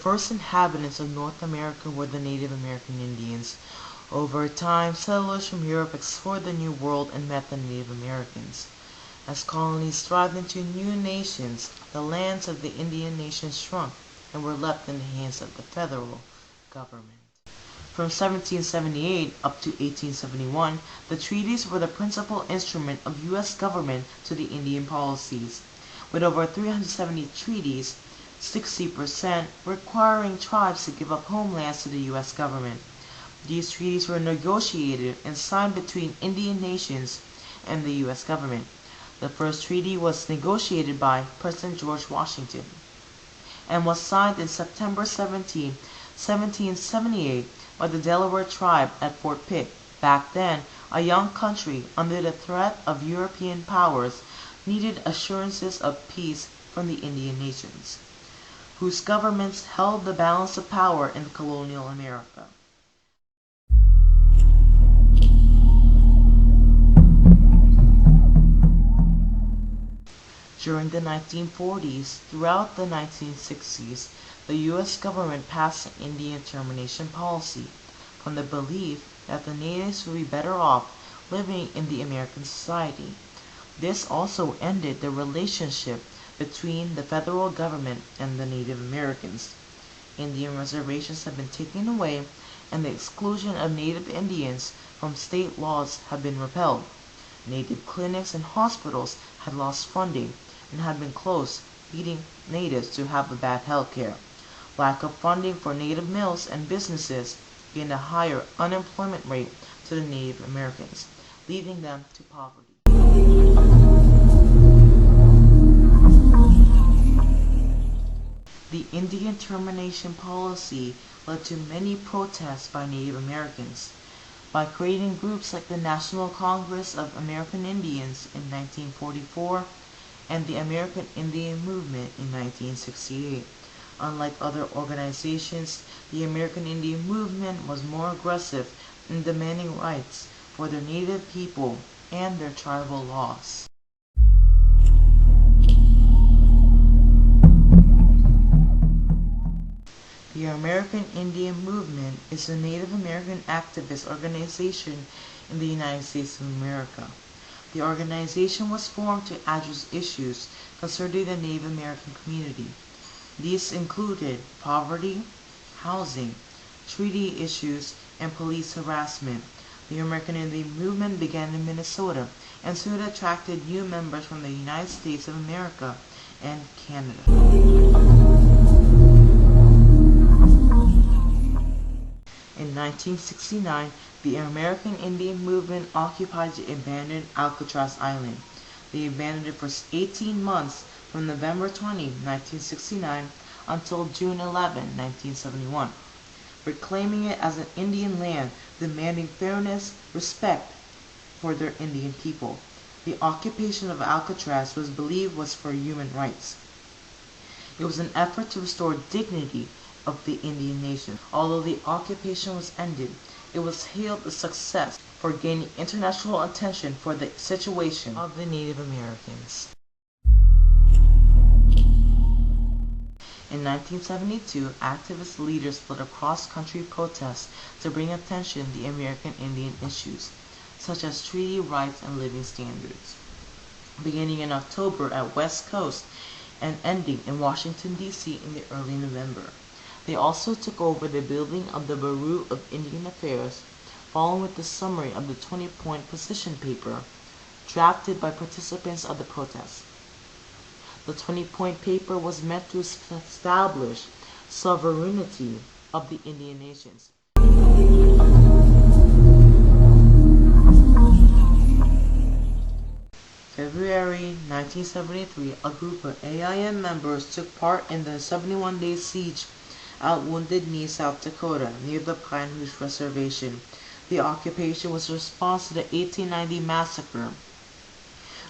first inhabitants of North America were the Native American Indians. Over time, settlers from Europe explored the New World and met the Native Americans. As colonies thrived into new nations, the lands of the Indian nations shrunk and were left in the hands of the federal government. From 1778 up to 1871, the treaties were the principal instrument of U.S. government to the Indian policies, with over 370 treaties, 60% requiring tribes to give up homelands to the U.S. government. These treaties were negotiated and signed between Indian nations and the U.S. government. The first treaty was negotiated by President George Washington and was signed in September 17, 1778 by the Delaware tribe at Fort Pitt. Back then, a young country under the threat of European powers needed assurances of peace from the Indian nations, whose governments held the balance of power in colonial America. During the 1940s, throughout the 1960s, the U.S. government passed an Indian termination policy from the belief that the natives would be better off living in the American society. This also ended the relationship between the federal government and the Native Americans. Indian reservations have been taken away, and the exclusion of Native Indians from state laws have been repealed. Native clinics and hospitals had lost funding and had been closed, leading natives to have bad health care. Lack of funding for native mills and businesses gained a higher unemployment rate to the Native Americans, leading them to poverty. The Indian termination policy led to many protests by Native Americans. By creating groups like the National Congress of American Indians in 1944 and the American Indian Movement in 1968. Unlike other organizations, the American Indian Movement was more aggressive in demanding rights for their native people and their tribal laws. The American Indian Movement is a Native American activist organization in the United States of America. The organization was formed to address issues concerning the Native American community. These included poverty, housing, treaty issues, and police harassment. The American Indian Movement began in Minnesota and soon attracted new members from the United States of America and Canada. In 1969, the American Indian Movement occupied the abandoned Alcatraz Island. They abandoned it for 18 months from November 20, 1969 until June 11, 1971, reclaiming it as an Indian land, demanding fairness, respect for their Indian people. The occupation of Alcatraz was believed was for human rights. It was an effort to restore dignity of the Indian nation. Although the occupation was ended, it was hailed a success for gaining international attention for the situation of the Native Americans. In 1972, activist leaders led a cross-country protest to bring attention to the American Indian issues, such as treaty rights and living standards, beginning in October at West Coast and ending in Washington, D.C. in the early November. They also took over the building of the Bureau of Indian Affairs, following with the summary of the 20-point position paper drafted by participants of the protest. The 20-point paper was meant to establish sovereignty of the Indian nations. February 1973, a group of AIM members took part in the 71-day siege at Wounded Knee, South Dakota, near the Pine Rouge Reservation. The occupation was a response to the 1890 massacre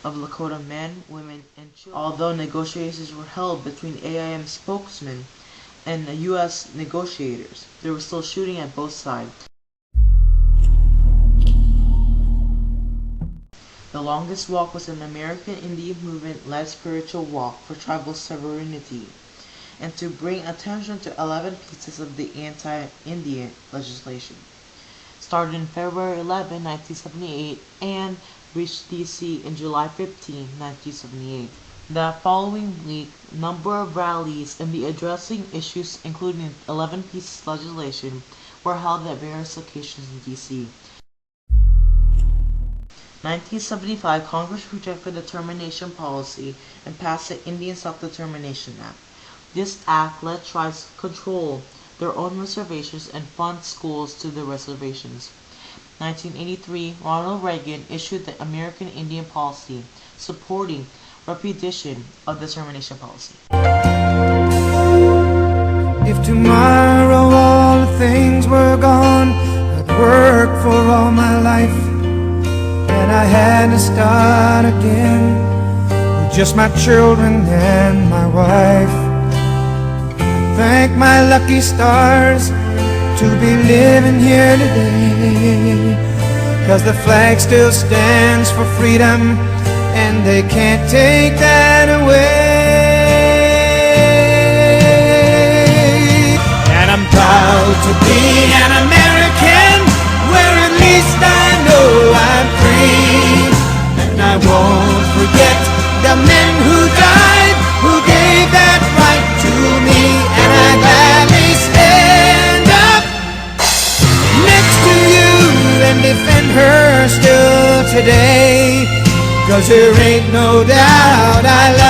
of Lakota men, women, and children. Although negotiations were held between AIM spokesmen and the U.S. negotiators, there was still shooting at both sides. The longest walk was an American Indian Movement-led spiritual walk for tribal sovereignty, and to bring attention to 11 pieces of the anti-Indian legislation. Started in February 11, 1978, and reached D.C. in July 15, 1978. The following week, number of rallies and the addressing issues including 11 pieces of legislation were held at various locations in D.C. 1975, Congress rejected the termination policy and passed the Indian Self-Determination Act. This act let tribes control their own reservations and fund schools to the reservations. 1983, Ronald Reagan issued the American Indian Policy, supporting repudiation of the termination policy. If tomorrow all the things were gone, I'd work for all my life, and I had to start again with just my children and my wife. I thank my lucky stars to be living here today, 'cause the flag still stands for freedom, and they can't take that away. And I'm proud to be an American, where at least I know I'm free. And I won't forget the men who died, who gave that right to me. And I gladly stand up next to you and defend her still today, 'cause there ain't no doubt I love